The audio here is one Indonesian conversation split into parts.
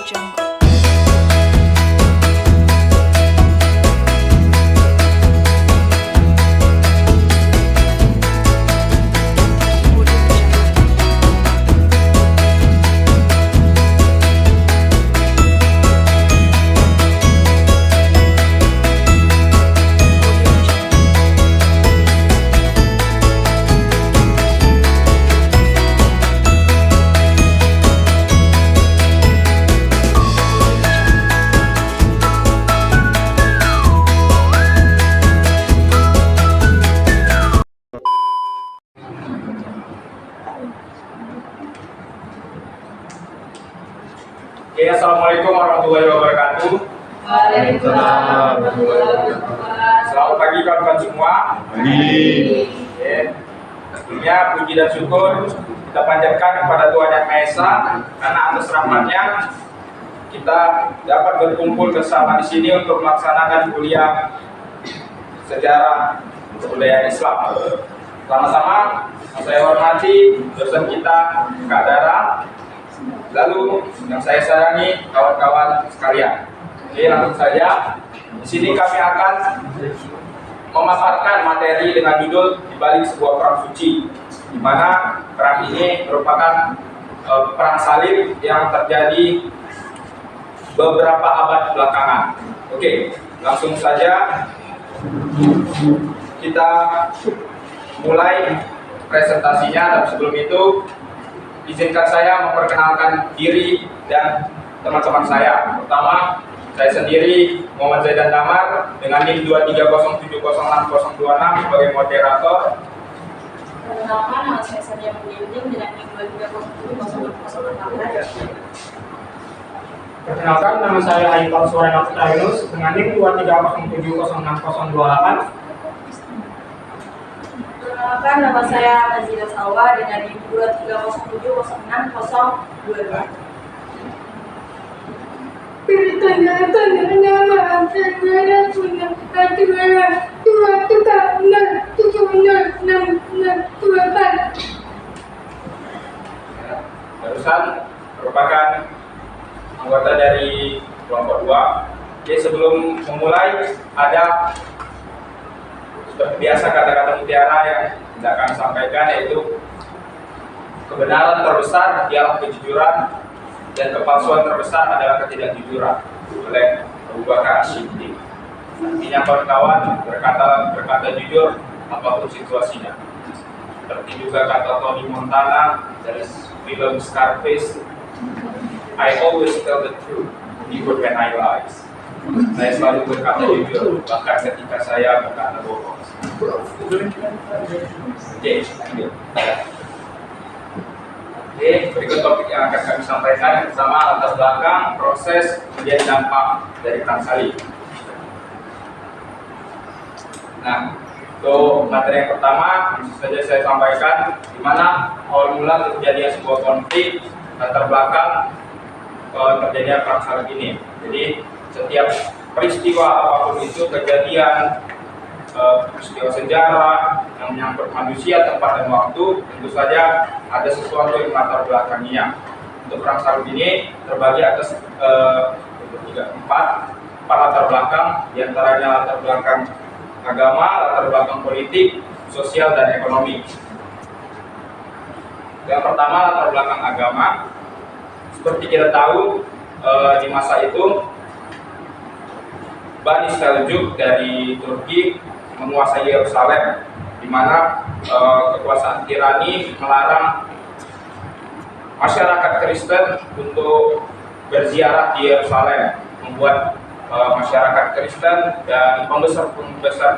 Jungle. Oke, assalamualaikum warahmatullahi wabarakatuh. Waalaikumsalam warahmatullahi wabarakatuh. Selamat pagi kawan-kawan semua. Oke, tentunya puji dan syukur kita panjatkan kepada Tuhan Yang Maha Esa karena atas rahmatnya kita dapat berkumpul bersama di sini untuk melaksanakan kuliah sejarah kebudayaan Islam. Sama-sama saya hormati dosen kita Kak Dara. Lalu yang saya sayangi kawan-kawan sekalian. Oke, langsung saja. Di sini kami akan memaparkan materi dengan judul Di Balik Sebuah Perang Suci, di mana perang ini merupakan perang salib yang terjadi beberapa abad belakangan. Oke, langsung saja kita mulai presentasinya. Tapi sebelum itu izinkan saya memperkenalkan diri dan teman-teman saya. Pertama, saya sendiri Muhammad Zaidan Damar dengan NIM 230706026 sebagai moderator. Perkenalkan, nama saya Sania Mudinding dengan NIM 230706026. Perkenalkan, nama saya Haikal Surena Putra Yunus dengan NIM 230706028. Perkenalkan, nama saya Nazila Salwa dengan NIM 230706022. Perkenalkan, nama saya punya aturan 236706624. Barusan merupakan anggota dari kelompok 2. Oke, sebelum memulai ada seperti biasa kata-kata mutiara yang tidak akan sampaikan, yaitu kebenaran terbesar ialah kejujuran dan kepalsuan terbesar adalah ketidakjujuran, oleh Abu Bakar As-Siddiq. Artinya kawan-kawan berkata jujur apapun situasinya. Seperti juga kata Tony Montana dari film Scarface, I always tell the truth even when I lies. Saya selalu berkata jujur bahkan ketika saya berkata bohong. Oke, berikut topik yang akan kami sampaikan yang pertama latar belakang, proses, kemudian dampak dari perang salib. Nah, untuk materi yang pertama, langsung saja saya sampaikan di mana awal mula terjadinya sebuah konflik, latar belakang terjadinya perang salib ini. Jadi setiap peristiwa apapun itu kejadian, peristiwa sejarah yang menyangkut manusia, tempat dan waktu, tentu saja ada sesuatu yang latar belakanginya. Untuk perang salib ini terbagi atas empat latar belakang, diantaranya latar belakang agama, latar belakang politik, sosial dan ekonomi. Yang pertama latar belakang agama. Seperti kita tahu di masa itu Bani Seljuk dari Turki menguasai Yerusalem, di mana kekuasaan tirani melarang masyarakat Kristen untuk berziarah di Yerusalem, membuat masyarakat Kristen dan pembesar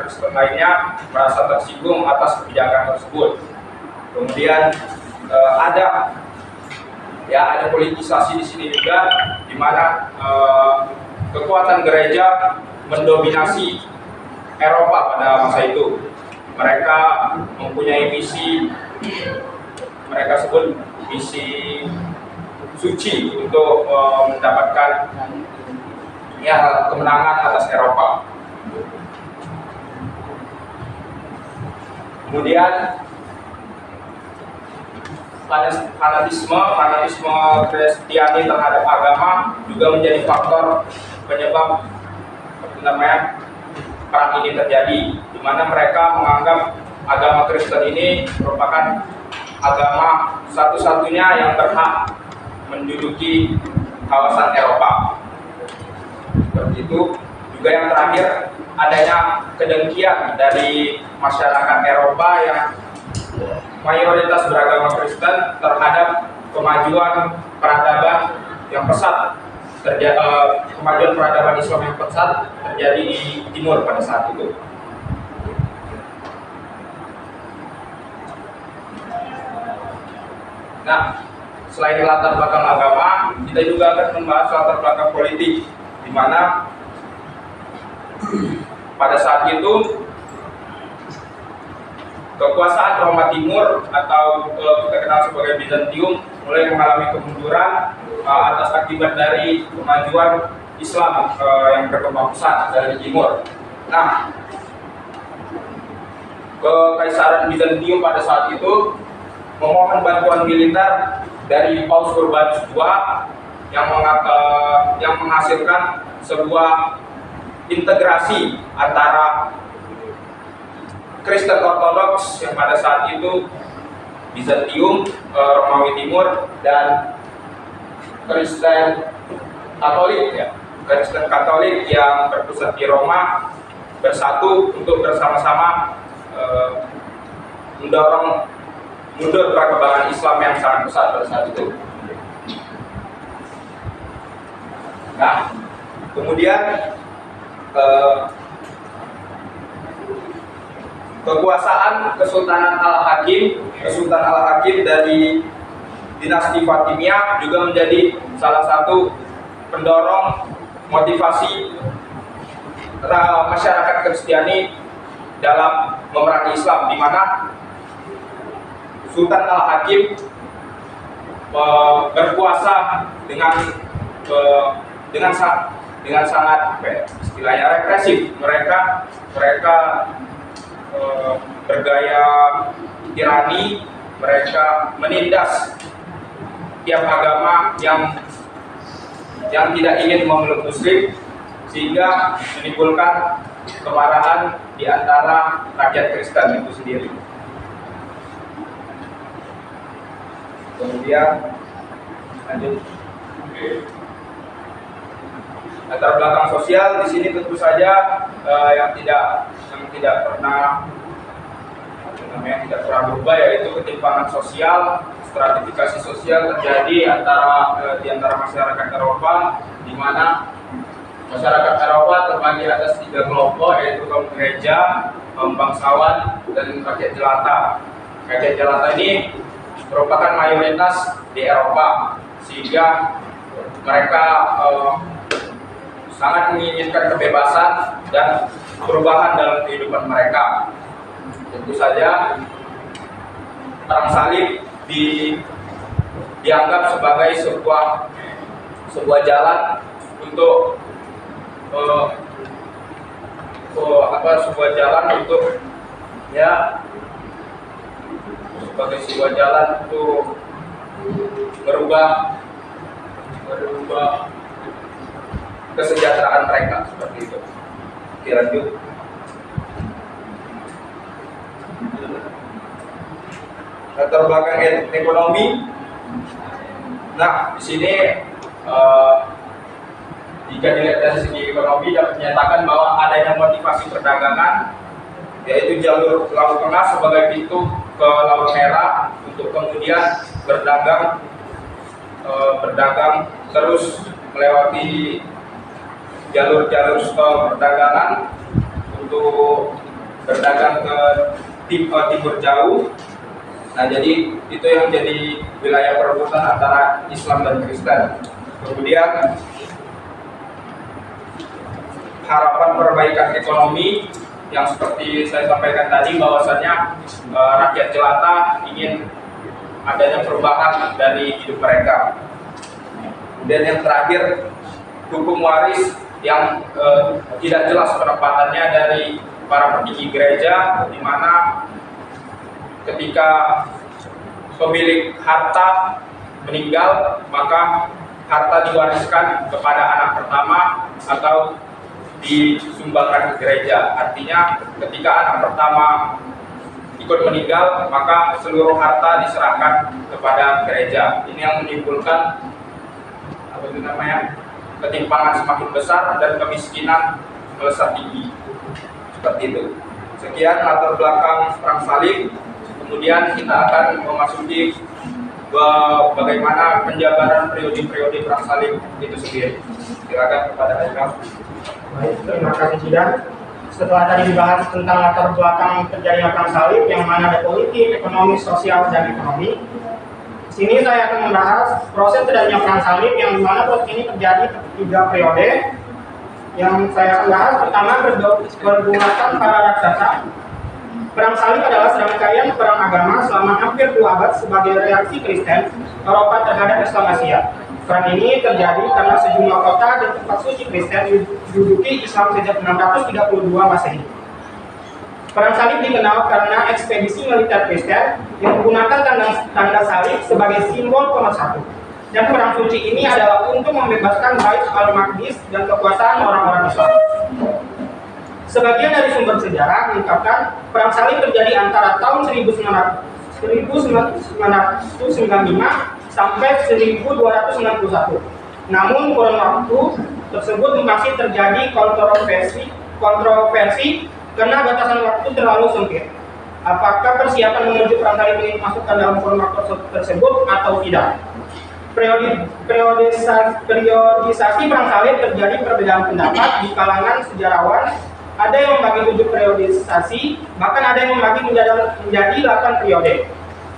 Kristen lainnya merasa tersinggung atas kebijakan tersebut. Kemudian ada politisasi di sini juga, di mana kekuatan gereja mendominasi Eropa pada masa itu. Mereka mempunyai misi, mereka sebut misi suci untuk mendapatkan kemenangan atas Eropa. Kemudian fanatisme Kristiani terhadap agama juga menjadi faktor penyebab perang ini terjadi, di mana mereka menganggap agama Kristen ini merupakan agama satu-satunya yang berhak menduduki kawasan Eropa. Seperti itu. Juga yang terakhir, adanya kedengkian dari masyarakat Eropa yang mayoritas beragama Kristen terhadap kemajuan peradaban yang pesat, kemajuan peradaban Islam yang pesat terjadi di timur pada saat itu. Nah, selain latar belakang agama, kita juga akan membahas latar belakang politik, di mana pada saat itu kekuasaan Roma Timur atau kita kenal sebagai Bizantium mulai mengalami kemunduran atas akibat dari kemajuan Islam yang berkembang pesat dari timur. Nah, Kekaisaran Bizantium pada saat itu memohon bantuan militer dari Paus Urbanus II yang menghasilkan sebuah integrasi antara Kristen Ortodoks yang pada saat itu Bizantium, Romawi Timur, dan Kristen Katolik, ya, Kristen Katolik yang berpusat di Roma bersatu untuk bersama-sama mendorong mundur perkembangan Islam yang sangat besar pada saat itu. Nah, kemudian kekuasaan Kesultanan Al-Hakim dari dinasti Fatimiyah juga menjadi salah satu pendorong motivasi masyarakat Kristiani dalam memerangi Islam, di mana Sultan Al-Hakim berkuasa dengan sangat istilahnya represif. Mereka bergaya tirani, mereka menindas tiap agama yang tidak ingin memeluk Muslim, sehingga menimbulkan kemarahan di antara rakyat Kristen itu sendiri. Kemudian lanjut. Latar belakang sosial di sini tentu saja yang tidak pernah berubah, yaitu ketimpangan sosial, stratifikasi sosial terjadi di antara masyarakat Eropa, di mana masyarakat Eropa terbagi atas 3 kelompok, yaitu kaum gereja, kaum bangsawan, dan rakyat jelata. Rakyat jelata ini merupakan mayoritas di Eropa, sehingga mereka sangat menginginkan kebebasan dan perubahan dalam kehidupan mereka. Tentu saja perang salib dianggap sebagai sebuah jalan untuk merubah kesejahteraan mereka, seperti itu. Oke, lanjut. Latar belakang ekonomi. Nah, di sini jika dilihat dari segi ekonomi dapat menyatakan bahwa adanya motivasi perdagangan, yaitu jalur Laut Tengah sebagai pintu ke Laut Merah untuk kemudian berdagang terus melewati jalur-jalur perdagangan untuk berdagang ke timur jauh. Nah, jadi itu yang jadi wilayah perebutan antara Islam dan Kristen. Kemudian harapan perbaikan ekonomi yang seperti saya sampaikan tadi, bahwasanya rakyat jelata ingin adanya perubahan dari hidup mereka. Dan yang terakhir, hukum waris yang tidak jelas penempatannya dari para petinggi gereja, di mana ketika pemilik harta meninggal, maka harta diwariskan kepada anak pertama atau disumbangkan ke gereja. Artinya ketika anak pertama ikut meninggal, maka seluruh harta diserahkan kepada gereja. Ini yang menimbulkan ketimpangan semakin besar dan kemiskinan melesat tinggi. Seperti itu. Sekian latar belakang perang salib. Kemudian kita akan memasuki bagaimana penjabaran periode-periode perang salib itu sendiri. Silakan kepada Haikal. Baik, terima kasih Cidan. Setelah tadi dibahas tentang latar belakang terjadinya perang salib yang mana ada politik, ekonomi, sosial, dan ekonomi. Di sini saya akan membahas proses terjadinya perang salib yang mana proses ini terjadi 3 periode. Yang saya akan bahas pertama pergulatan para raksasa. Perang salib adalah serangkaian perang agama selama hampir 2 abad sebagai reaksi Kristen Eropa terhadap Islam Asia. Perang ini terjadi karena sejumlah kota dan tempat suci Kristen diduduki Islam sejak 632 Masehi. Perang salib dikenal karena ekspedisi militer Kristen yang menggunakan tanda salib sebagai simbol pemersatu. Dan perang suci ini adalah untuk membebaskan Bait al-Maqdis dan kekuasaan orang-orang Islam. Sebagian dari sumber sejarah mengungkapkan perang salib terjadi antara tahun 1995 sampai 1291. Namun kurun waktu tersebut masih terjadi kontroversi karena batasan waktu terlalu sempit. Apakah persiapan menuju perang salib ini dimasukkan dalam kurun waktu tersebut atau tidak? Periodisasi perang salib terjadi perbedaan pendapat di kalangan sejarawan. Ada yang membagi 7 periodisasi, bahkan ada yang membagi menjadi 8 periode.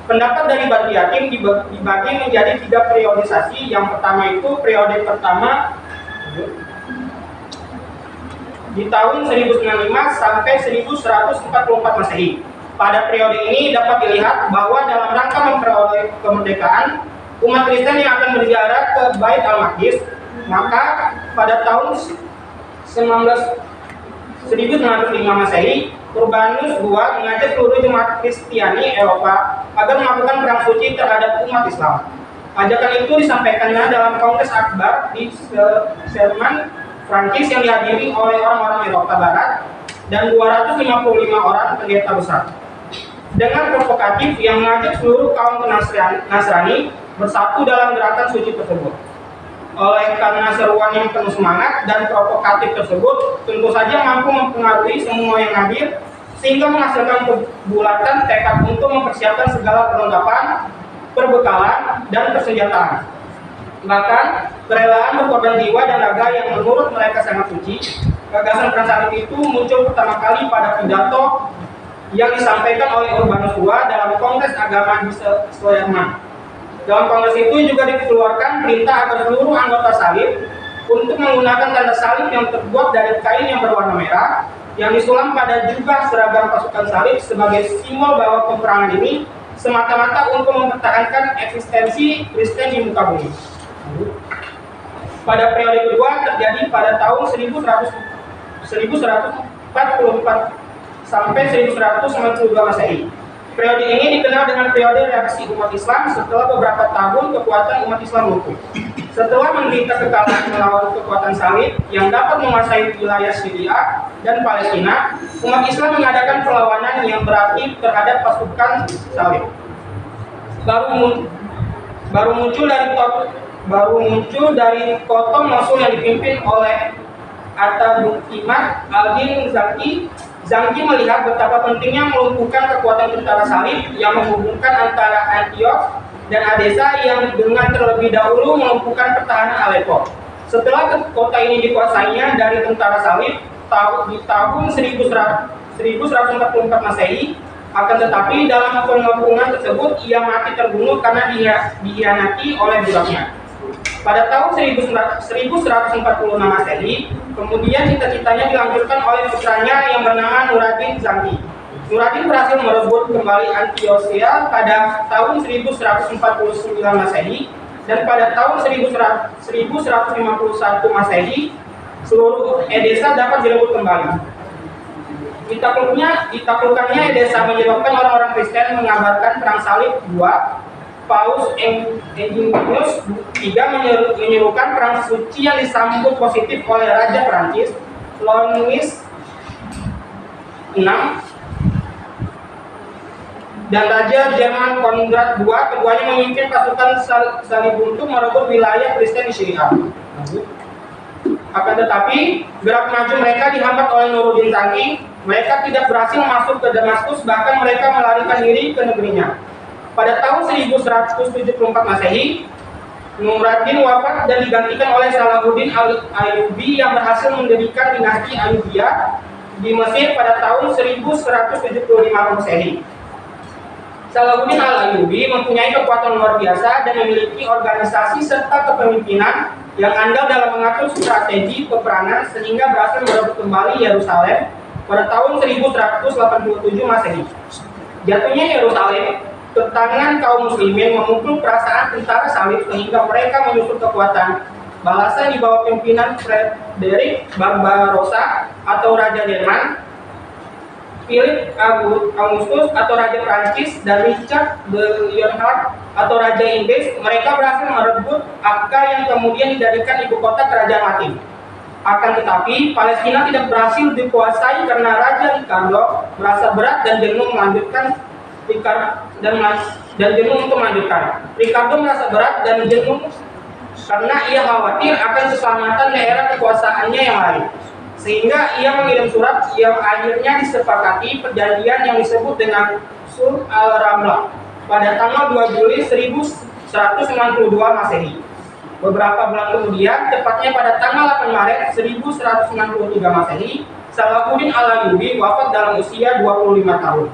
Pendapat dari Badri Hatim dibagi menjadi 3 periodisasi. Yang pertama itu periode pertama di tahun 1095 sampai 1144 Masehi. Pada periode ini dapat dilihat bahwa dalam rangka memperoleh kemerdekaan, umat Kristen yang akan berziarah ke Bait al-Maqdis, maka pada tahun 1905 Masehi, Urbanus II mengajak seluruh jemaat Kristiani Eropa agar melakukan perang suci terhadap umat Islam. Ajakan itu disampaikannya dalam Kongres Akbar di Sherman, Prancis yang dihadiri oleh orang-orang Eropa Barat dan 255 orang pendeta besar. Dengan provokatif yang mengajak seluruh kaum Nasrani bersatu dalam gerakan suci tersebut. Oleh karena seruan yang penuh semangat dan provokatif tersebut tentu saja mampu mempengaruhi semua yang hadir sehingga menghasilkan kebulatan tekad untuk mempersiapkan segala perlengkapan, perbekalan, dan persenjataan. Bahkan kerelaan berkorban jiwa dan raga yang menurut mereka sangat suci. Gagasan perang salib itu muncul pertama kali pada pidato yang disampaikan oleh Urbanus II dalam Kongres Agama di Sherman. Dalam kongres itu juga dikeluarkan perintah agar seluruh anggota salib untuk menggunakan tanda salib yang terbuat dari kain yang berwarna merah yang disulam pada jubah seragam pasukan salib sebagai simbol bahwa peperangan ini semata-mata untuk mempertahankan eksistensi Kristen di muka bumi. Pada periode kedua terjadi pada tahun 1144 sampai 1192 Masehi. Periode ini dikenal dengan periode reaksi umat Islam setelah beberapa tahun kekuatan umat Islam lumpuh. Setelah menderita kekalahan melawan kekuatan salib yang dapat menguasai wilayah Syria dan Palestina, umat Islam mengadakan perlawanan yang beraktif terhadap pasukan salib. Baru muncul dari kota Mosul yang dipimpin oleh Atabukimat al-Din Zangki melihat betapa pentingnya melumpuhkan kekuatan tentara salib yang menghubungkan antara Antioch dan Edessa yang dengan terlebih dahulu melumpuhkan pertahanan Aleppo. Setelah kota ini dikuasainya dari tentara salib di tahun 1144 Masehi, akan tetapi dalam pengepungan tersebut ia mati terbunuh karena dihianati oleh buraknya. Pada tahun 1146 Masehi, kemudian cita-citanya dilanjutkan oleh putranya yang bernama Nuradin Zangki. Nuradin berhasil merebut kembali Antiochia pada tahun 1149 Masehi dan pada tahun 1151 Masehi seluruh Edessa dapat direbut kembali. Ditaklukkannya Edessa menyebabkan orang-orang Kristen mengabarkan perang salib II Paus Eugenius III menyerukan perang suci yang disambut positif oleh Raja Prancis Louis VI dan Raja Jerman Konrad II. Keduanya memimpin pasukan salib untuk merebut wilayah Kristen di Syria. Akan tetapi, gerak maju mereka dihambat oleh Nuruddin Tangki. Mereka tidak berhasil masuk ke Damaskus, bahkan mereka melarikan diri ke negerinya. Pada tahun 1174 Masehi, Nuruddin wafat dan digantikan oleh Salahuddin Al-Ayyubi yang berhasil mendirikan dinasti Ayyubiyah di Mesir pada tahun 1175 Masehi. Salahuddin Al-Ayyubi mempunyai kekuatan luar biasa dan memiliki organisasi serta kepemimpinan yang andal dalam mengatur strategi peperangan sehingga berhasil merebut kembali Yerusalem pada tahun 1187 Masehi. Jatuhnya Yerusalem ke tangan kaum muslimin memukul perasaan tentara salib sehingga mereka menyusun kekuatan balasan di bawah pimpinan Frederick Barbarossa atau Raja Jerman, Philip Augustus atau Raja Prancis, dan Richard de Lionheart atau Raja Inggris. Mereka berhasil merebut Akka yang kemudian dijadikan ibu kota kerajaan Latin. Akan tetapi, Palestina tidak berhasil dikuasai karena Raja Ricardo merasa berat dan jenuh melanjutkan Ricardo merasa berat dan jenuh karena ia khawatir akan keselamatan daerah kekuasaannya yang lain. Sehingga ia mengirim surat yang akhirnya disepakati perjanjian yang disebut dengan Sulh al-Ramlah pada tanggal 2 Juli 1192 Masehi. Beberapa bulan kemudian, tepatnya pada tanggal 8 Maret 1193 Masehi, Salahuddin Al-Ayyubi wafat dalam usia 25 tahun.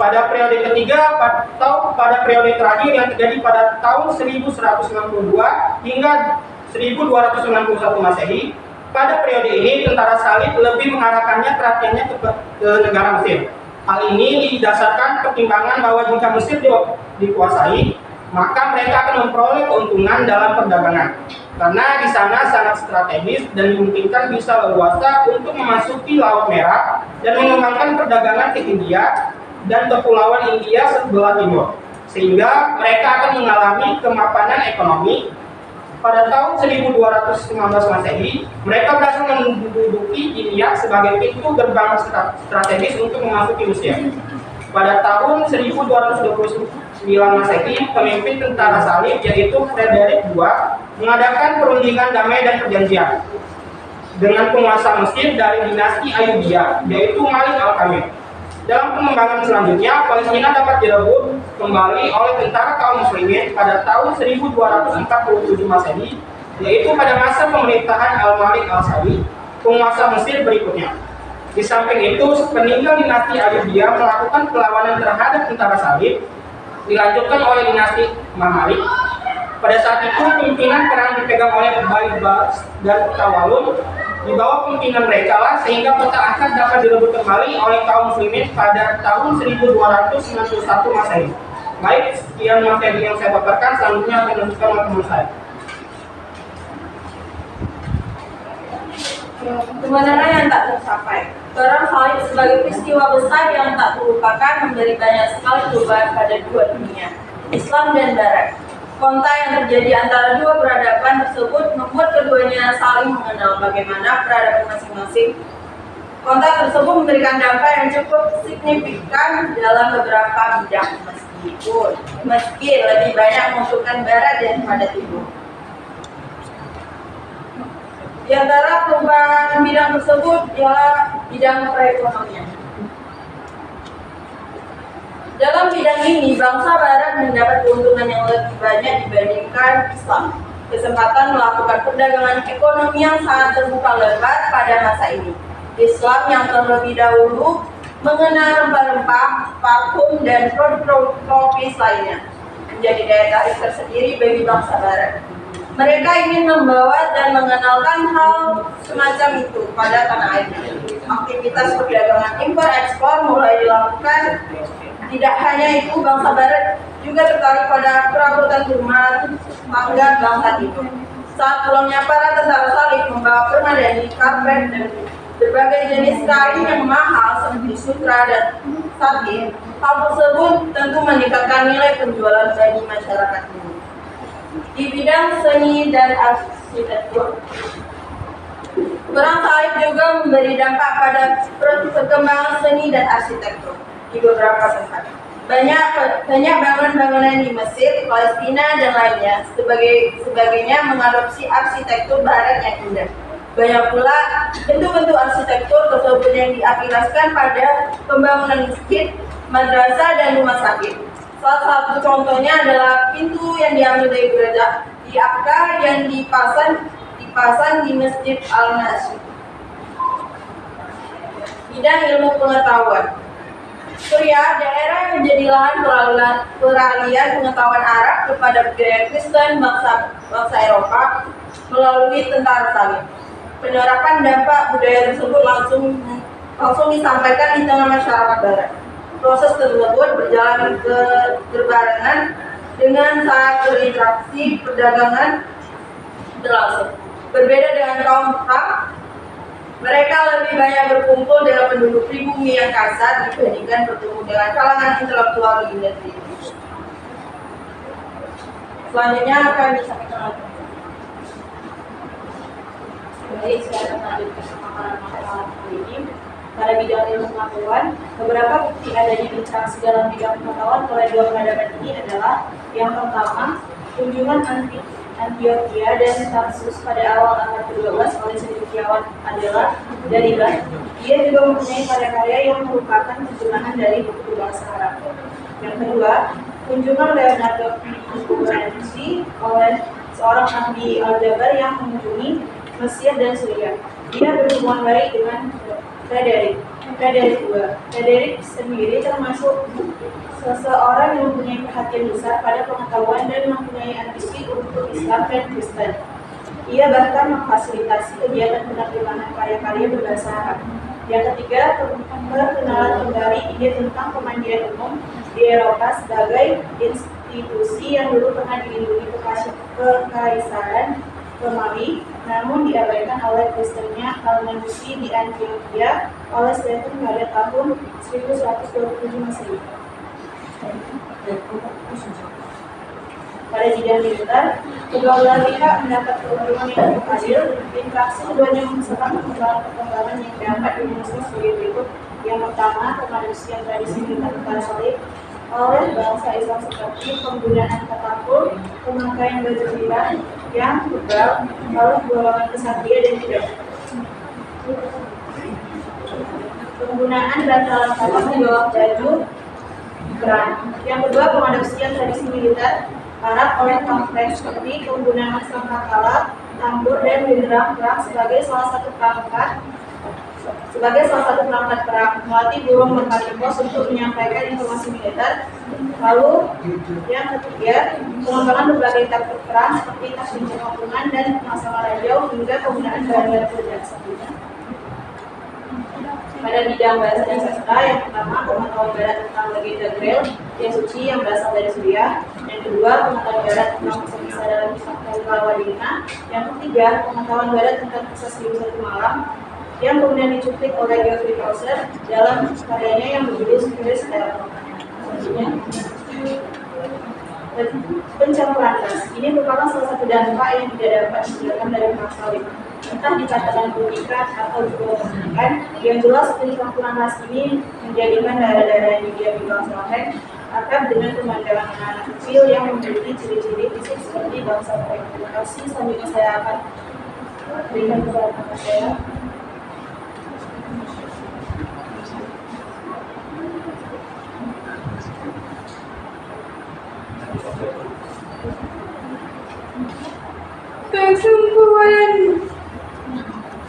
Pada periode ketiga atau pada periode terakhir yang terjadi pada tahun 1162 hingga 1291 Masehi, pada periode ini tentara salib lebih mengarahkannya perhatiannya ke negara Mesir. Hal ini didasarkan pertimbangan bahwa jika Mesir dikuasai, maka mereka akan memperoleh keuntungan dalam perdagangan, karena di sana sangat strategis dan dimungkinkan bisa leluasa untuk memasuki Laut Merah dan mengembangkan perdagangan ke India dan Kepulauan India sebelah timur, sehingga mereka akan mengalami kemapanan ekonomi. Pada tahun 1219 Masehi, mereka berhasil menduduki India sebagai pintu gerbang strategis untuk memasuki Rusia. Pada tahun 1229 Masehi, pemimpin tentara salib yaitu Frederick II mengadakan perundingan damai dan perjanjian dengan penguasa Mesir dari dinasti Ayyubiyah, yaitu Malik Al-Kamil. Dalam pengembangan selanjutnya, Palestina dapat direbut kembali oleh tentara kaum muslimin pada tahun 1247 Masehi, yaitu pada masa pemerintahan Al-Malik Al-Sabi, penguasa Mesir berikutnya. Di samping itu, peninggal dinasti Ayyubiyah melakukan perlawanan terhadap tentara salib, dilanjutkan oleh dinasti Mamalik. Pada saat itu, pimpinan perang dipegang oleh Baibars dan Tawalun. Di bawah pimpinan mereka lah sehingga kota Akkad dapat direbut kembali oleh kaum muslimin pada tahun 1291 Masehi. Baik, sekian materi yang saya paparkan, selanjutnya akan dilanjutkan oleh teman saya. Kebenaran yang tak tercapai. Perang salib sebagai peristiwa besar yang tak terlupakan memberi banyak sekali perubahan pada dua dunia, Islam dan Barat. Kontak yang terjadi antara dua peradaban tersebut membuat keduanya saling mengenal bagaimana peradaban masing-masing. Kontak tersebut memberikan dampak yang cukup signifikan dalam beberapa bidang, meski lebih banyak menguntungkan Barat daripada Timur. Di antara perubahan bidang tersebut ialah bidang perekonomian. Dalam bidang ini, bangsa Barat mendapat keuntungan yang lebih banyak dibandingkan Islam. Kesempatan melakukan perdagangan ekonomi yang sangat terbuka lebar pada masa ini. Islam yang terlebih dahulu mengenal rempah-rempah, parfum, dan produk tropis lainnya menjadi daya tarik tersendiri bagi bangsa Barat. Mereka ingin membawa dan mengenalkan hal semacam itu pada tanah airnya. Aktivitas perdagangan impor-ekspor mulai dilakukan. Tidak hanya itu, bangsa Barat juga tertarik pada perabotan rumah tangga bangsa Timur. Saat pulangnya para tentara salib membawa permadani, karpet, dan berbagai jenis kain yang mahal seperti sutra dan satin, Hal tersebut tentu meningkatkan nilai penjualan bagi masyarakat ini. Di bidang seni dan arsitektur, perang salib juga memberi dampak pada perkembangan seni dan arsitektur di beberapa tempat. Banyak bangunan-bangunan di Mesir, Palestina, dan lainnya sebagainya mengadopsi arsitektur barat yang indah. Banyak pula bentuk-bentuk arsitektur tersebut yang diaplikasikan pada pembangunan masjid, madrasah, dan rumah sakit. Salah satu contohnya adalah pintu yang diambil dari gereja di Akka yang dipasang di Masjid Al-Nasir. Bidang ilmu pengetahuan. Suriah, daerah yang menjadi lahan peralihan pengetahuan Arab kepada budaya Kristen bangsa Eropa melalui tentara salib. Penerapan dampak budaya tersebut langsung disampaikan di tengah masyarakat Barat. Proses tersebut berjalan berbarengan dengan saat berinteraksi perdagangan berlangsung. Berbeda dengan kaum Ham, mereka lebih banyak berkumpul dengan penduduk pribumi yang kasar dibandingkan bertemu dengan kalangan intelektual di negeri. Selanjutnya akan disampaikan oleh Baik, saya akan lanjut ke pemaparan masalah kali ini. Pada bidang ilmu pengetahuan, beberapa bukti adanya interaksi dalam bidang pengetahuan oleh dua peradaban ini adalah: yang pertama, kunjungan Antioquia dan Tarsus pada awal abad ke-12 oleh cendekiawan adalah dari Iran. Ia juga mempunyai karya-karya yang merupakan terjemahan dari buku bahasa Arab. Yang kedua, kunjungan Leonardo da Vinci oleh seorang ahli aljabar yang mengunjungi Mesir dan Suriah. Dia berhubungan baik dengan Frederick II. Frederick sendiri termasuk seseorang yang mempunyai perhatian besar pada pengetahuan dan mempunyai ambisi untuk Islam dan Kristen. Ia bahkan memfasilitasi kegiatan penerjemahan karya-karya berbahasa Arab. Yang ketiga, perkenalan kembali ide tentang pemandian umum di Eropa sebagai institusi yang dulu pernah dilindungi Kekaisaran Romawi, namun diabaikan oleh Kristennya Al-Majusi di Antioquia oleh Stephen pada tahun 1127 Masehi. Pada bidang militer, kedua belah pihak mendapat keuntungan yang cukup adil. Interaksi keduanya menghasilkan perkembangan yang dapat dirumuskan sebagai berikut. Yang pertama, pemanusiaan tradisi militer tentara salib oleh bangsa Islam seperti penggunaan katapult, pemakaian baju merah yang tebal, lalu golongan kesatria dan kuda. Penggunaan bantalan kapal di bawah baju perang. Yang kedua, pengadopsian tradisi militer Arab oleh kaum Quraisy seperti penggunaan sangkakala, tambur, dan genderang perang sebagai salah satu perangkat perang, melatih burung merpati pos untuk menyampaikan informasi militer. Lalu yang ketiga, pengembangan berbagai taktik perang seperti taktik pengapungan dan pemasangan radio hingga penggunaan bahan-bahan peledak. Pada bidang bahasa dan sastra, yang pertama pengetahuan barat tentang legenda Grail yang suci yang berasal dari Suriah. Yang kedua, pengetahuan barat tentang kisah-kisah dalam kisah Kalwadina. Yang ketiga, pengetahuan barat tentang kisah 1001 malam yang kemudian dicuplik oleh Geoffrey Chaucer dalam karyanya yang berjudul Spirits Tale. Selanjutnya, pencampuran ras. Ini merupakan salah satu dampak yang tidak dapat dihindarkan dari perang salib. Entah dikatakan pendidikan atau juga pendidikan, yang jelas pencampuran ras ini menjadikan daerah-daerah yang didiami bangsa lain akrab dengan pemandangan anak kecil yang memiliki ciri-ciri fisik seperti bangsa lain. Terima kasih. Selanjutnya saya akan berikan kepada kakak saya. Kesimpulan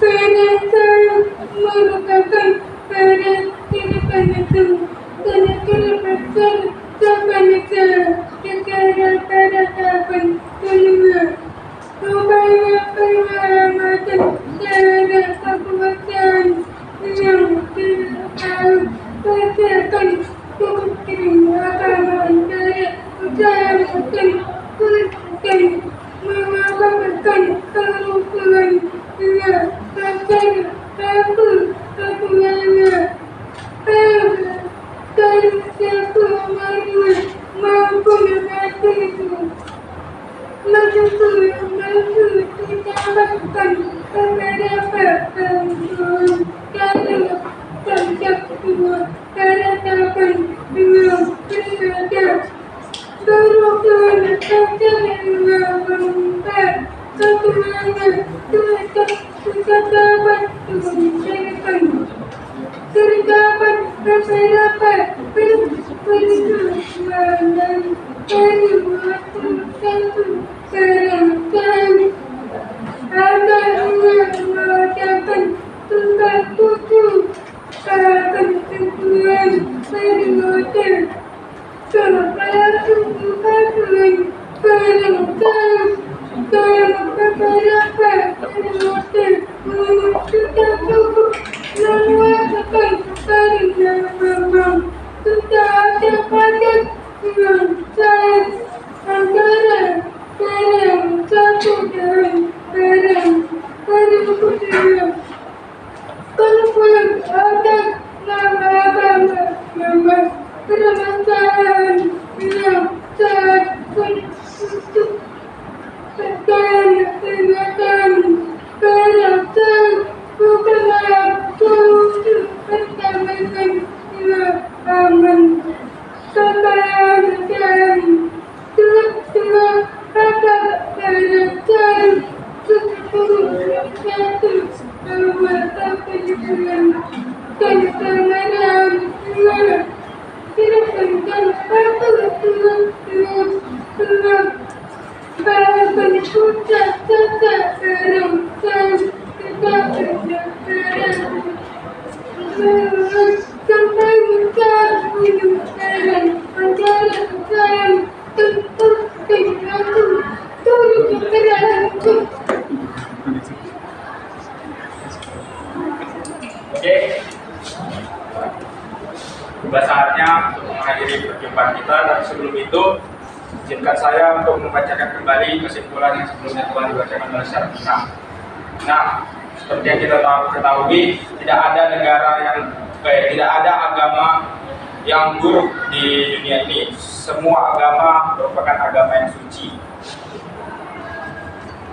Penelitian merupakan pada kehidupan itu karena kehidupan kebanyakan negara tahapan kelima upaya penyelamatan terhadap kekuatan yang berdasarkan kepentingan agama antara utamakan dan mengamalkan kerukunan dengan agar aku keduanya dan membicarakan terdapat beberapa persoalan dari waktu satu serangkaian ada mengatakan tentang tujuh ketentuan periode kepala peraturan perangkat dalam beberapa periode sudah cukup menguatkan karena memang sudah ada padat yang saling antara perang satu dan perang kedua. Kalaupun ada nama agama memang permasalahan yang saat untuk tindakan perasaan bukanlah solusi perdamaian yang aman. Kepala negara telah pada perasaan satu anggota pendidikan dan pengenalan tidak tentang apa bahkan pusat tata perangkat tidak sampai mencari penyelesaian antara kesalahan tentu perilaku turut berlaku. Oke, sudah saatnya untuk mengakhiri perjumpaan kita, dan sebelum itu izinkan saya untuk membacakan kembali kesimpulan yang sebelumnya telah dibacakan oleh Syarif. Nah, seperti yang kita ketahui, tidak ada agama yang buruk di dunia ini. Semua agama merupakan agama yang suci.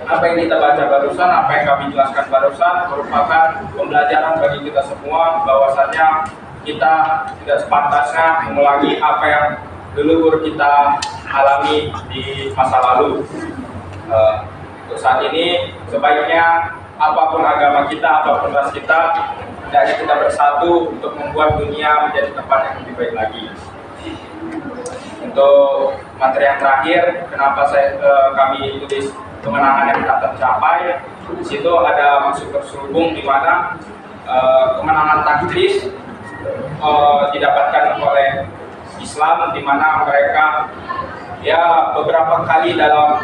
Apa yang kita baca barusan, apa yang kami jelaskan barusan merupakan pembelajaran bagi kita semua bahwasanya kita tidak sepantasnya mengulangi apa yang leluhur kita alami di masa lalu. Untuk saat ini sebaiknya apapun agama kita, apapun ras kita, hendaknya kita bersatu untuk membuat dunia menjadi tempat yang lebih baik lagi. Untuk materi yang terakhir, kenapa kami tulis kemenangan yang tak tercapai, di situ ada maksud terselubung di mana kemenangan taktis didapatkan oleh Islam, di mana mereka beberapa kali dalam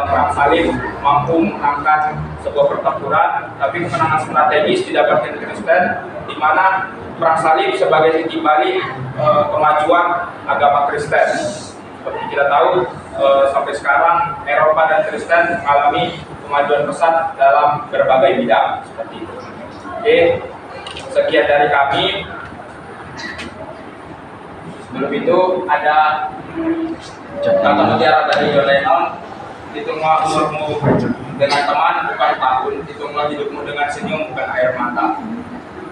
perang salib mampu menangkan sebuah pertempuran, tapi kemenangan strategis didapatkan Kristen, di mana perang salib sebagai titik balik kemajuan agama Kristen. Seperti kita tahu, sampai sekarang Eropa dan Kristen mengalami kemajuan pesat dalam berbagai bidang seperti itu. Oke, sekian dari kami. Sebelum itu ada kata mutiara dari John Lennon, hitunglah umurmu dengan teman bukan tahun, hitunglah hidupmu dengan senyum bukan air mata.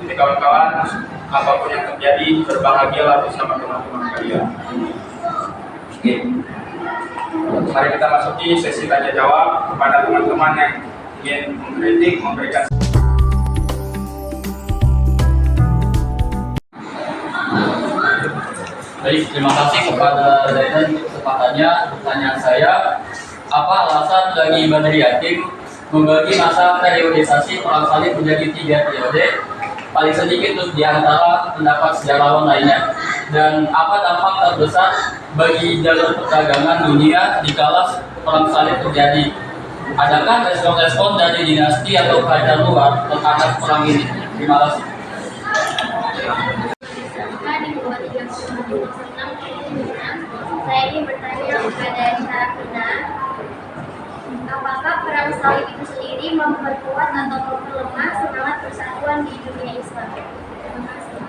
Jadi kawan-kawan, apapun yang terjadi, berbahagialah bersama teman-teman kalian. Oke, mari kita masuki sesi tanya jawab kepada teman-teman yang ingin mengkritik, memberikan. Baik, terima kasih kepada Deden kesempatannya. Pertanyaan saya, apa alasan bagi Badri Hakim membagi masa periodisasi perang salib menjadi 3 periode, paling sedikit untuk diantara pendapat sejarawan lainnya? Dan apa dampak terbesar bagi jalur perdagangan dunia dikala perang salib terjadi? Adakah respon-respon dari dinasti atau kerajaan luar terhadap perang ini? Terima kasih. Saya ingin bertanya kepada Syarafina, apakah perang salib itu sendiri memperkuat atau memperlemah semangat persatuan di dunia Islam? Terima kasih.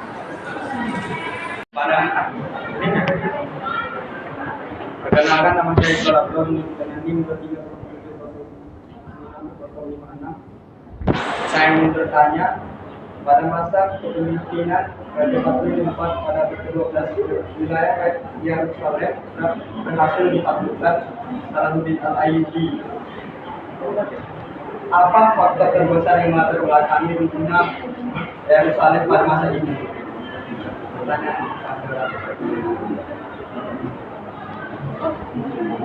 Perkenalkan, nama saya Syarafina dengan NIM 33756. Saya ingin bertanya, pada masa kepemimpinan Raja Baturi IV pada ke-12, wilayah Yerusalem berhasil ditaklukkan Salahuddin Al-Ayyubi. Apa faktor terbesar yang melatar belakangi runtuhnya Yerusalem pada masa ini? Pertanyaan.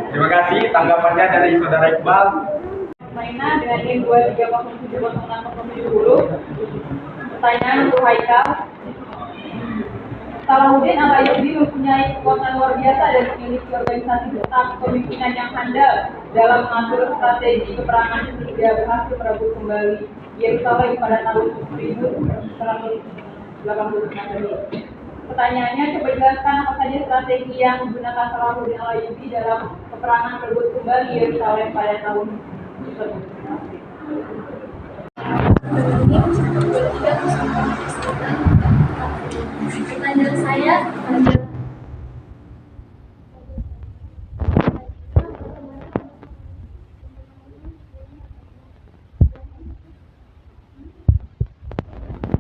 Terima kasih tanggapannya dari Saudara Iqbal. Mainan dengan NIM 23070670. Pertanyaan untuk Haikal. Salahuddin Al-Ayyubi mempunyai kekuatan luar biasa dan memiliki organisasi tetap pemimpinan yang handal dalam mengatur strategi peperangan hingga berhasil merebut kembali Yerusalem pada tahun 1189. Pertanyaannya, coba jelaskan apa saja strategi yang digunakan Salahuddin Al-Ayyubi dalam peperangan merebut kembali Yerusalem pada tahun tersebut. Pertanyaan saya,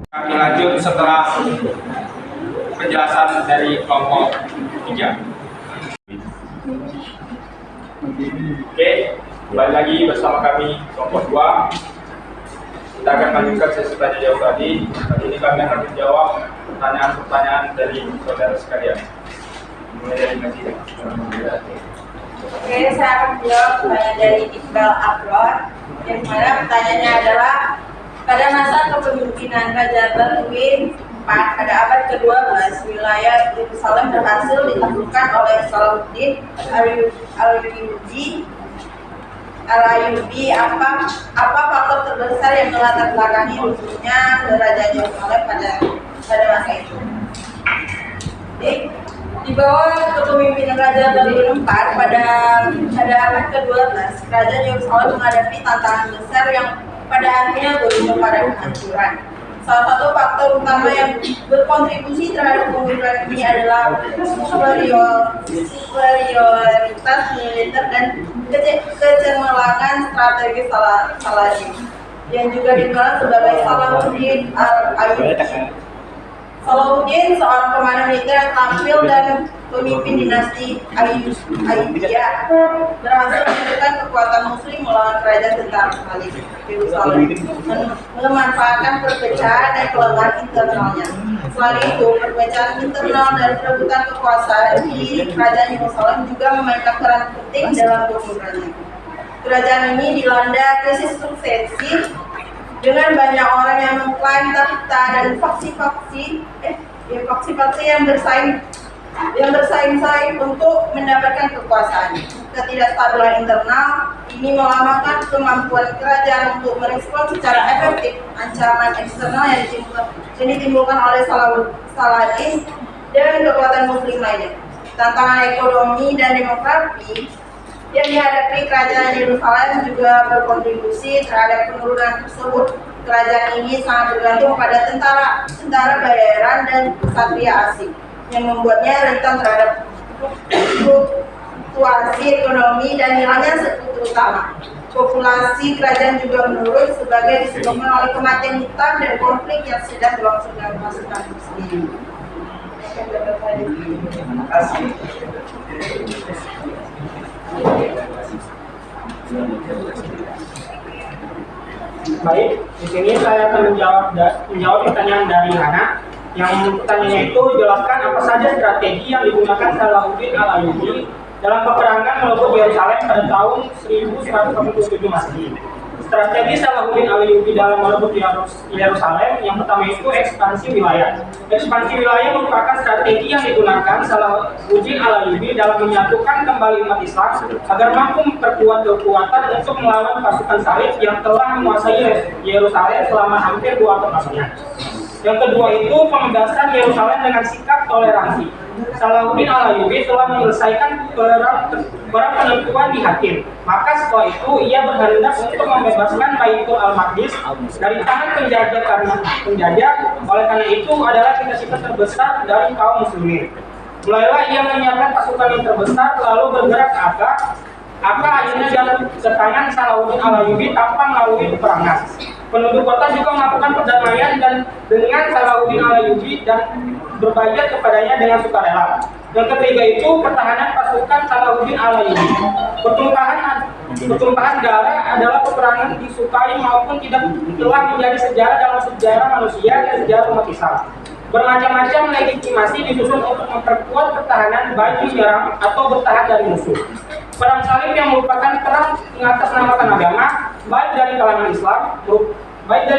Kami lanjut setelah penjelasan dari kelompok 3. Oke, kembali lagi bersama kami kelompok 2. Kita akan lanjutkan sesi tanya jawab tadi. Kali ini kami akan menjawab pertanyaan-pertanyaan dari saudara sekalian. Mulai dari Najib. Oke, saya akan menjawab pertanyaan dari Iqbal Abror, yang mana pertanyaannya adalah pada masa kepemimpinan Raja Batuin pada abad ke-12, wilayah Yerusalem berhasil ditaklukkan oleh Salahuddin Al-Ayyubi. Apa faktor terbesar yang melatar belakangi runtuhnya kerajaan Yerusalem pada masa itu? Oke. Di bawah kepemimpinan Raja Batuin IV pada abad ke-12, kerajaan Yerusalem menghadapi tantangan besar yang pada akhirnya berujung pada kehancuran. Salah satu faktor utama yang berkontribusi terhadap kemunduran ini adalah superioritas militer dan kecemerlangan strategi Saladin, yang juga dikenal sebagai Salahuddin Al-Ayyubi. Salahuddin, seorang komandan militer yang tampil dan pemimpin dinasti Ayyubiyah, berhasil menunjukkan kekuatan Muslim melawan kerajaan tentara Khalid Yerusalem, memanfaatkan perpecahan dan kelemahan internalnya. Selain itu, perpecahan internal dan perebutan kekuasaan di kerajaan Yerusalem juga memainkan peran penting dalam kemundurannya. Kerajaan ini dilanda krisis suksesi dengan banyak orang yang mengklaim tahta dan faksi-faksi yang bersaing-saing untuk mendapatkan kekuasaan. Ketidakstabilan internal ini melamakan kemampuan kerajaan untuk merespons secara efektif ancaman eksternal yang ditimbulkan oleh Saladin dan kekuatan Muslim lainnya. Tantangan ekonomi dan demografi yang dihadapi kerajaan Yerusalem juga berkontribusi terhadap penurunan tersebut. Kerajaan ini sangat bergantung pada tentara bayaran dan ksatria asing, yang membuatnya rentan terhadap fluktuasi ekonomi dan hilangnya sekutu utama. Populasi kerajaan juga menurun sebagai disebabkan oleh kematian hitam dan konflik yang sedang berlangsung dalam pasukan Muslim. Terima kasih. Baik, di sini saya akan menjawab pertanyaan dari Hana. Yang pertanyaannya itu, jelaskan apa saja strategi yang digunakan Salahuddin Al-Ayyubi dalam peperangan merebut Yerusalem pada tahun 1187 Masehi. Strategi Salahuddin Al-Ayyubi dalam merebut Yerusalem yang pertama itu ekspansi wilayah. Ekspansi wilayah merupakan strategi yang digunakan Salahuddin Al-Ayyubi dalam menyatukan kembali umat Islam agar mampu memperkuat kekuatan untuk melawan pasukan Salib yang telah menguasai Yerusalem selama hampir 2 abad lamanya. Yang kedua itu pembebasan Yerusalem dengan sikap toleransi. Salahuddin Al-Ayyubi telah menyelesaikan perang penentuan di Hakim. Maka setelah itu ia berhendak untuk membebaskan Baitul Al-Maqdis dari tangan penjajah. Oleh karena itu adalah cita-cita terbesar dari kaum muslimin. Mulailah ia menyiapkan pasukan yang terbesar lalu bergerak ke Akka akhirnya jatuh ke tangan Salahuddin Al-Ayyubi tanpa melalui peperangan. Penduduk kota juga melakukan perdamaian dan dengan Salahuddin Al-Ayyubi dan berbayat kepadanya dengan sukarela. Yang ketiga itu pertahanan pasukan Salahuddin Al-Ayyubi. Pertumpahan darah adalah peperangan disukai maupun tidak telah menjadi sejarah dalam sejarah manusia dan sejarah umat Islam. Bermacam-macam legitimasi disusun untuk memperkuat pertahanan baik menyerang atau bertahan dari musuh. Perang salib yang merupakan perang mengatasnamakan agama baik dari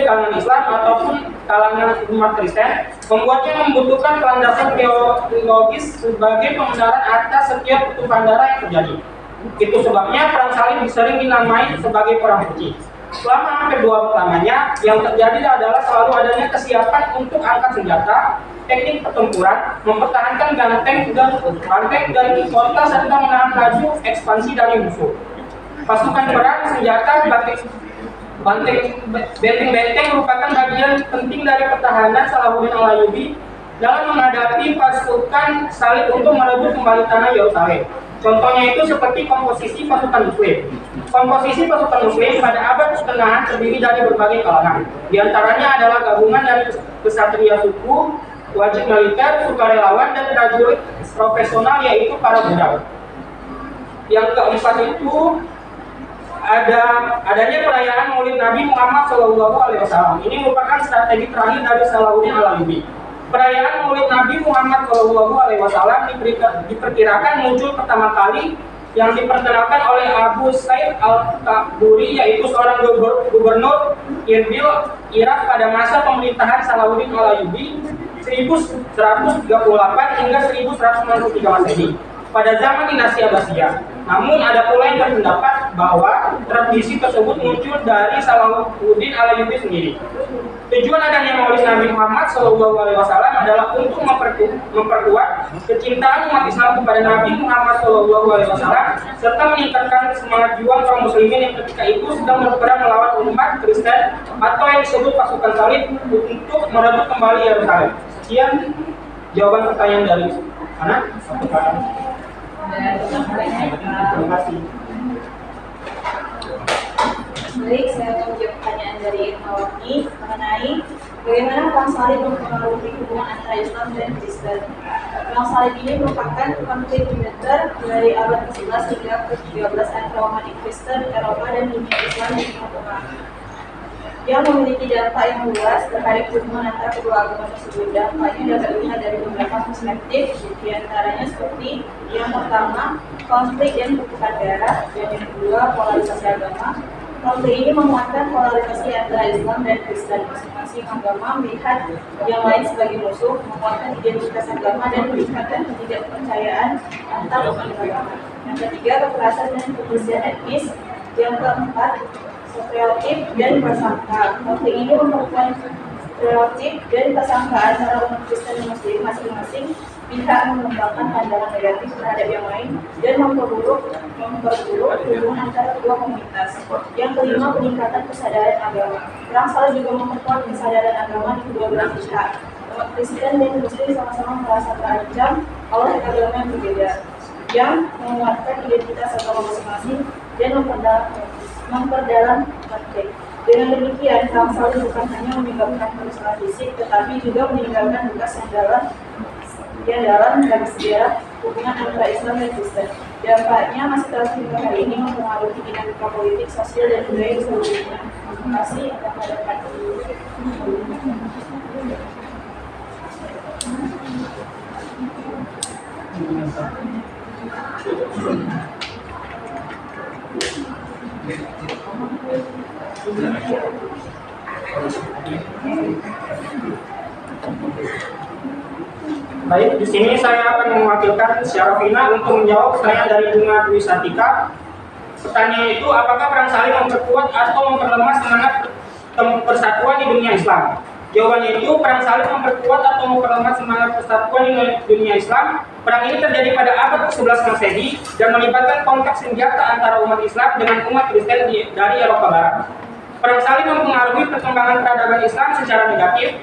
kalangan Islam ataupun kalangan umat Kristen, membuatnya membutuhkan landasan teologis sebagai pembenaran atas setiap pertumpahan darah yang terjadi. Itu sebabnya perang salib sering dinamai sebagai perang suci. Selama hampir 2 abad lamanya, yang terjadi adalah selalu adanya kesiapan untuk angkat senjata, teknik pertempuran, mempertahankan banteng dan kota serta menahan laju ekspansi dari musuh. Pasukan perang, senjata, benteng merupakan bagian penting dari pertahanan Salahuddin Al-Ayyubi dalam menghadapi pasukan salib untuk merebut kembali tanah Yerusalem. Contohnya itu seperti komposisi pasukan Muslim. Komposisi pasukan Muslim pada abad pertengahan terdiri dari berbagai kalangan. Di antaranya adalah gabungan dari kesatria suku, wajib militer, sukarelawan, dan prajurit profesional yaitu para budak. Yang keempat itu adanya perayaan Maulid Nabi Muhammad SAW. Ini merupakan strategi terakhir dari Salahuddin Al-Ayyubi. Perayaan Maulid Nabi Muhammad SAW diperkirakan muncul pertama kali yang diperkenalkan oleh Abu Said Al-Taburi, yaitu seorang gubernur Irbil, Irak pada masa pemerintahan Salahuddin Al-Ayyubi 1138 hingga 1193 Masehi pada zaman dinasti Abbasiyah. Namun ada pula yang berpendapat bahwa tradisi tersebut muncul dari Salahuddin Al-Ayyubi sendiri. Tujuan adanya Maulid Nabi Muhammad SAW adalah untuk memperkuat kecintaan umat Islam kepada Nabi Muhammad SAW serta meningkatkan semangat juang kaum muslimin yang ketika itu sedang berperang melawan umat Kristen atau yang disebut pasukan salib untuk merebut kembali Yerusalem. Sekian jawaban pertanyaan dari anak. Terima kasih. Baik, saya akan menjawab pertanyaan dari Irmawati mengenai bagaimana perang salib mempengaruhi hubungan antara Islam dan Kristen. Perang salib ini merupakan konflik militer dari abad ke-11 hingga ke-13 antara umat Kristen Eropa dan dunia Islam di Timur Tengah, yang memiliki dampak yang luas terhadap hubungan antara kedua agama tersebut. Dampaknya dapat dilihat dari beberapa perspektif, di antaranya seperti yang pertama, konflik dan pertumpahan darah, dan yang kedua, polarisasi agama. Konflik ini menguatkan polarisasi antara Islam dan Kristen. Masing-masing agama melihat yang lain sebagai musuh, menguatkan identitas agama dan meningkatkan ketidakpercayaan antar umat agama. Yang ketiga, kekerasan dan kebersihan etnis. Yang keempat, stereotip dan prasangka. Konflik ini memperkuat stereotip dan prasangka antara umat Kristen dan Muslim. Masing-masing pihak mengembangkan pandangan negatif terhadap yang lain dan memperburuk hubungan antara kedua komunitas. Yang kelima, peningkatan kesadaran agama. Perang salib juga memperkuat kesadaran agama di kedua belah pihak. Umat Kristen dan Muslim sama-sama merasa terancam oleh agama yang berbeda, yang menguatkan identitas agama masing-masing dan memperdalam konflik. Dengan demikian, perang salib bukan hanya menyebabkan kerusakan fisik, tetapi juga meninggalkan lukas yang dalam dari sejarah hubungan antara Islam dan Kristen. Dampaknya masih terus hingga hari ini mempengaruhi dinamika politik, sosial, dan budaya di seluruh dunia. Terima kasih atas perhatian. Baik, di sini saya akan mewakilkan Syarafina untuk menjawab pertanyaan dari Bunga Dwi Sartika. Pertanyaan itu, apakah perang salib memperkuat atau memperlemah semangat persatuan di dunia Islam? Jawabannya itu, perang salib memperkuat atau memperlemah semangat persatuan di dunia Islam. Perang ini terjadi pada abad ke-11 Masehi dan melibatkan kontak senjata antara umat Islam dengan umat Kristen dari Eropa Barat. Perang salib mempengaruhi perkembangan peradaban Islam secara negatif,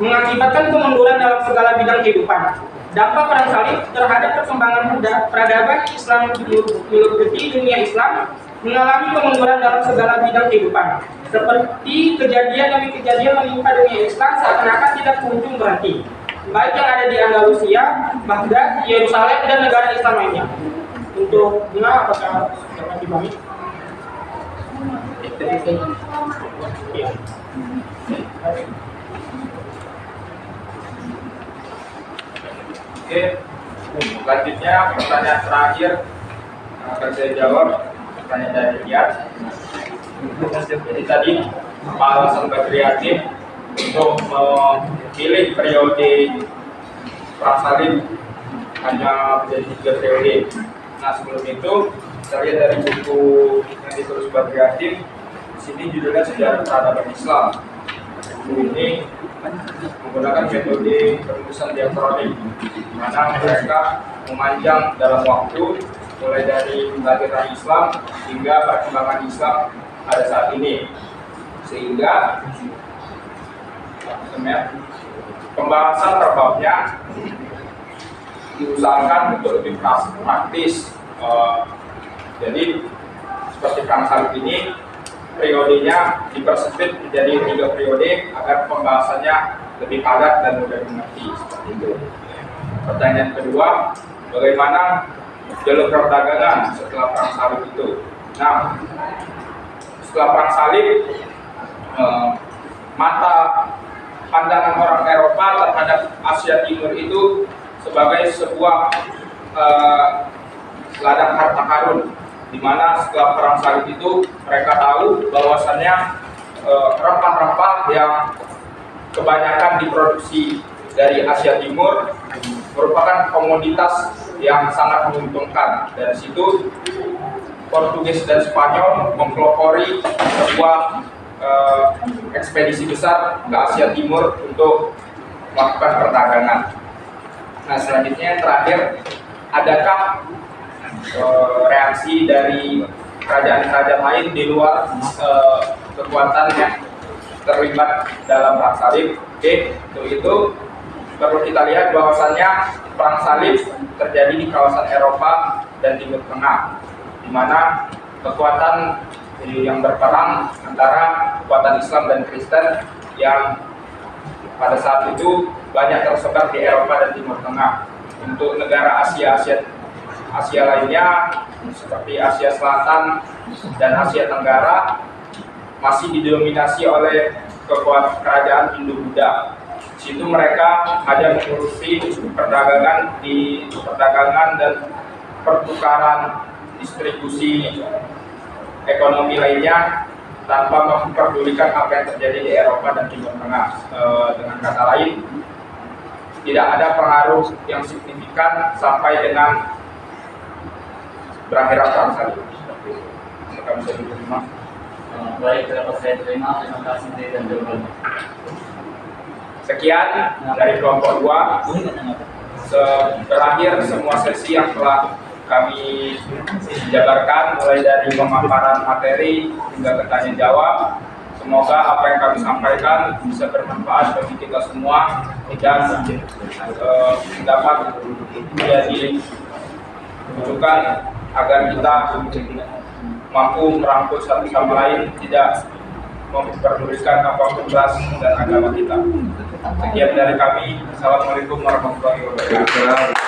mengakibatkan kemunduran dalam segala bidang kehidupan. Dampak perang salib terhadap perkembangan peradaban Islam meliputi dunia Islam mengalami kemunduran dalam segala bidang kehidupan. Seperti kejadian demi kejadian menimpa dunia Islam seakan-akan tidak kunjung berhenti, baik yang ada di Andalusia, Baghdad, Yerusalem, dan negara Islam lainnya. Untuk apakah dapat dipahami? Oke, selanjutnya pertanyaan terakhir yang akan saya jawab, pertanyaan dari Riyad. Jadi tadi apa alasan Badri Hatim untuk memilih periode perang salib hanya menjadi 3 periode. Nah, sebelum itu kita lihat dari buku yang ditulis Badri Hatim. Di sini judulnya Sejarah Peradaban Islam. Buku ini menggunakan metode penulisan diakronik, di mana mereka memanjang dalam waktu mulai dari kelahiran Islam hingga perkembangan Islam pada saat ini, sehingga pembahasan per babnya diusahakan untuk lebih praktis. Jadi seperti perang salib ini periodenya dipersempit menjadi 3 periode agar pembahasannya lebih padat dan mudah dimengerti, seperti itu. Pertanyaan kedua, bagaimana jalur perdagangan setelah perang salib itu? Nah, setelah perang salib, mata pandangan orang Eropa terhadap Asia Timur itu sebagai sebuah ladang harta karun, di mana setelah perang salib itu mereka tahu bahwasannya rempah-rempah yang kebanyakan diproduksi dari Asia Timur merupakan komoditas yang sangat menguntungkan. Dari situ Portugis dan Spanyol mempelopori sebuah ekspedisi besar ke Asia Timur untuk melakukan perdagangan. Nah, selanjutnya yang terakhir, adakah reaksi dari kerajaan-kerajaan lain di luar kekuatan yang terlibat dalam perang salib? Oke, untuk itu perlu kita lihat bahwasannya perang salib terjadi di kawasan Eropa dan Timur Tengah, di mana kekuatan yang berperang antara kekuatan Islam dan Kristen yang pada saat itu banyak tersebar di Eropa dan Timur Tengah. Untuk negara Asia lainnya seperti Asia Selatan dan Asia Tenggara masih didominasi oleh kekuatan kerajaan Hindu-Buddha. Di situ mereka hanya mengurusi perdagangan dan pertukaran distribusi ekonomi lainnya tanpa memperdulikan apa yang terjadi di Eropa dan Timur Tengah. Dengan kata lain, tidak ada pengaruh yang signifikan sampai dengan berakhir perang salib. Apakah bisa diterima? Baik, dapat saya terima. Terima kasih dan jawabannya. Sekian dari kelompok 2. Terakhir semua sesi yang telah kami jabarkan, mulai dari pemaparan materi hingga bertanya jawab. Semoga apa yang kami sampaikan bisa bermanfaat bagi kita semua dan dapat menjadi rujukan agar kita mampu merangkul satu sama lain, tidak memperdulikan apapun ras dan agama kita. Sekian dari kami. Assalamualaikum warahmatullahi wabarakatuh.